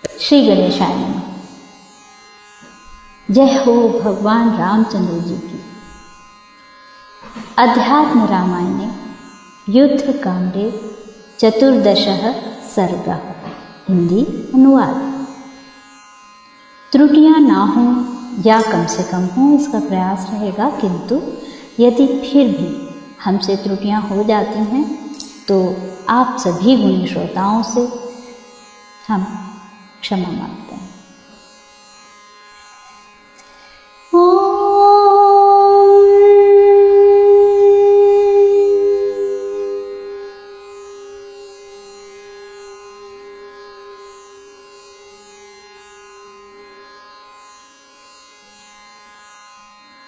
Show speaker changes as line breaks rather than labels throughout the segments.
श्री गणेशाय नमः। जय हो भगवान रामचंद्र जी की। अध्यात्म रामायणे युद्धकांडे चतुर्दशः सर्गः। हिंदी अनुवाद। त्रुटियां ना हों या कम से कम हों, इसका प्रयास रहेगा, किंतु यदि फिर भी हमसे त्रुटियां हो जाती हैं तो आप सभी गुणी श्रोताओं से हम क्षमा मांगते हैं।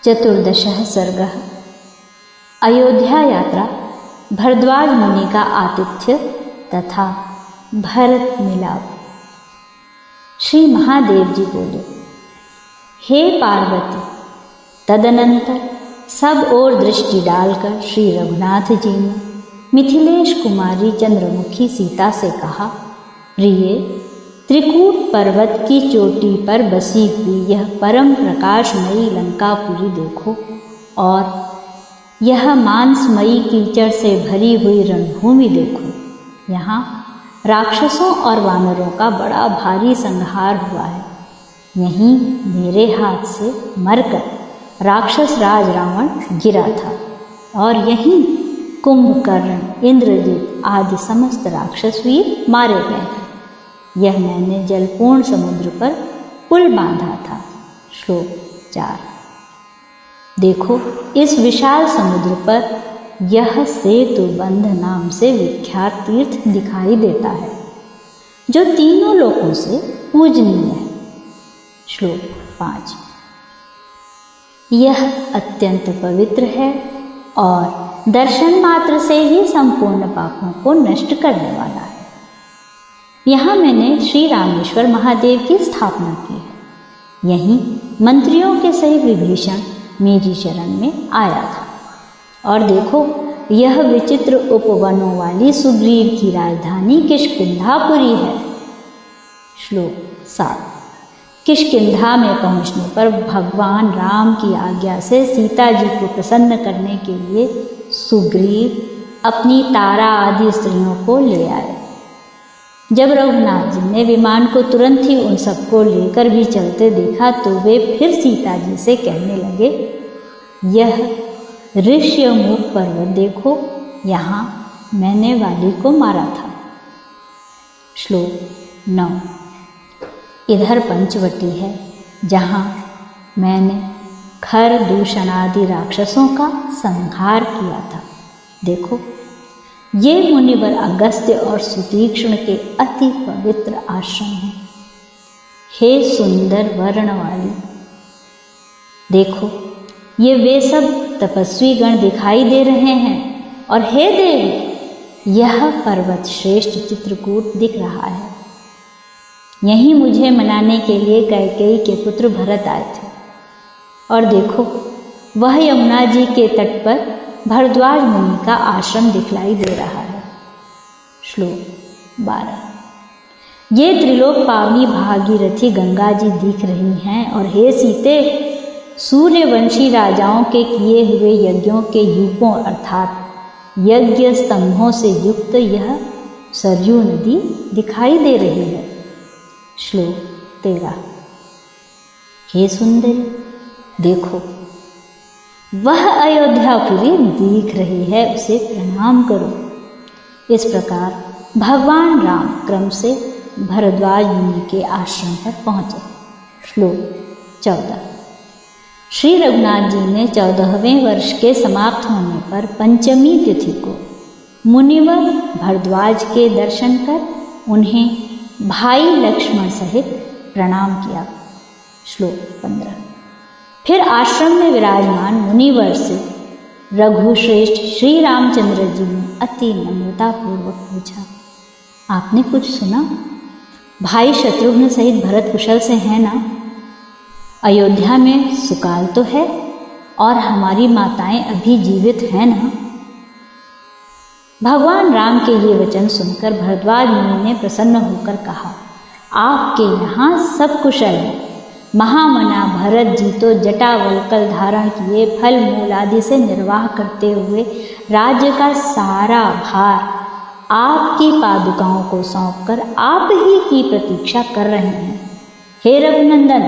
चतुर्दशः सर्गः। अयोध्या यात्रा, भरद्वाज मुनि का आतिथ्य तथा भरत मिलाप। श्री महादेव जी बोले, हे पार्वती, तदनंतर सब ओर दृष्टि डालकर श्री रघुनाथ जी ने मिथिलेश कुमारी चंद्रमुखी सीता से कहा, प्रिये, त्रिकूट पर्वत की चोटी पर बसी हुई यह परम प्रकाशमयी लंकापुरी देखो, और यह मांसमयी कीचड़ से भरी हुई रणभूमि देखो। यहाँ राक्षसों और वानरों का बड़ा भारी संहार हुआ है। यहीं मेरे हाथ से मरकर राक्षस राज रावण गिरा था, और यहीं कुंभकर्ण, इंद्रजित आदि समस्त राक्षस वीर मारे गए हैं। यह मैंने जलपूर्ण समुद्र पर पुल बांधा था। श्लोक 4। देखो, इस विशाल समुद्र पर यह सेतु बंध नाम से विख्यात तीर्थ दिखाई देता है, जो तीनों लोकों से पूजनीय है। श्लोक 5। यह अत्यंत पवित्र है और दर्शन मात्र से ही संपूर्ण पापों को नष्ट करने वाला है। यहाँ मैंने श्री रामेश्वर महादेव की स्थापना की है। यहीं मंत्रियों के सहित विभीषण मेरी शरण में आया था। और देखो, यह विचित्र उपवनों वाली सुग्रीव की राजधानी किष्किंधापुरी है। श्लोक 7। किष्किंधा में पहुंचने पर भगवान राम की आज्ञा से सीता जी को प्रसन्न करने के लिए सुग्रीव अपनी तारा आदि स्त्रियों को ले आए। जब रघुनाथ जी ने विमान को तुरंत ही उन सबको लेकर भी चलते देखा तो वे फिर सीता जी से कहने लगे, यह ऋष्यमुख पर्वत देखो, यहाँ मैंने वाली को मारा था। श्लोक 9। इधर पंचवटी है, जहाँ मैंने खर दूषण आदि राक्षसों का संहार किया था। देखो, ये मुनिवर अगस्त्य और सुतीक्ष्ण के अति पवित्र आश्रम हैं। हे सुंदर वर्ण वाली, देखो, ये वे सब तपस्वी गण दिखाई दे रहे हैं। और हे देवी, यह पर्वत श्रेष्ठ चित्रकूट दिख रहा है। यहीं मुझे मनाने के लिए कैकेयी के पुत्र भरत आए थे। और देखो, वह यमुना जी के तट पर भरद्वाज मुनि का आश्रम दिखलाई दे रहा है। श्लोक 12। ये त्रिलोक पावनी भागीरथी गंगा जी दिख रही हैं। और हे सीते, सूर्यवंशी राजाओं के किए हुए यज्ञों के यूपों अर्थात यज्ञ स्तंभों से युक्त यह सरयू नदी दिखाई दे रही है। श्लोक 13। हे सुंदरी, देखो, वह अयोध्यापुरी दिख रही है, उसे प्रणाम करो। इस प्रकार भगवान राम क्रम से भरद्वाज मुनि के आश्रम पर पहुँचे। श्लोक 14। श्री रघुनाथ जी ने 14वें वर्ष के समाप्त होने पर पंचमी तिथि को मुनिवर भरद्वाज के दर्शन कर उन्हें भाई लक्ष्मण सहित प्रणाम किया। श्लोक 15। फिर आश्रम में विराजमान मुनिवर से रघुश्रेष्ठ श्री रामचंद्र जी ने अति नम्रतापूर्वक पूछा, आपने कुछ सुना? भाई शत्रुघ्न सहित भरत कुशल से है ना? अयोध्या में सुकाल तो है और हमारी माताएं अभी जीवित हैं ना? भगवान राम के ये वचन सुनकर भरद्वाज मुनि ने प्रसन्न होकर कहा, आपके यहाँ सब कुशल है। महामना भरत जी तो जटावल्कल धारण किए फल मूल आदि से निर्वाह करते हुए राज्य का सारा भार आपकी पादुकाओं को सौंपकर आप ही की प्रतीक्षा कर रहे हैं। हे रघुनंदन,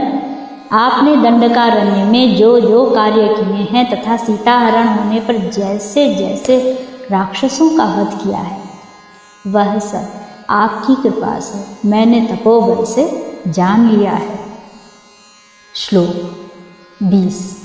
आपने दंडकारण्य में जो जो कार्य किए हैं तथा सीताहरण होने पर जैसे जैसे राक्षसों का वध किया है, वह सब आपकी कृपा से मैंने तपोबल से जान लिया है। श्लोक 20।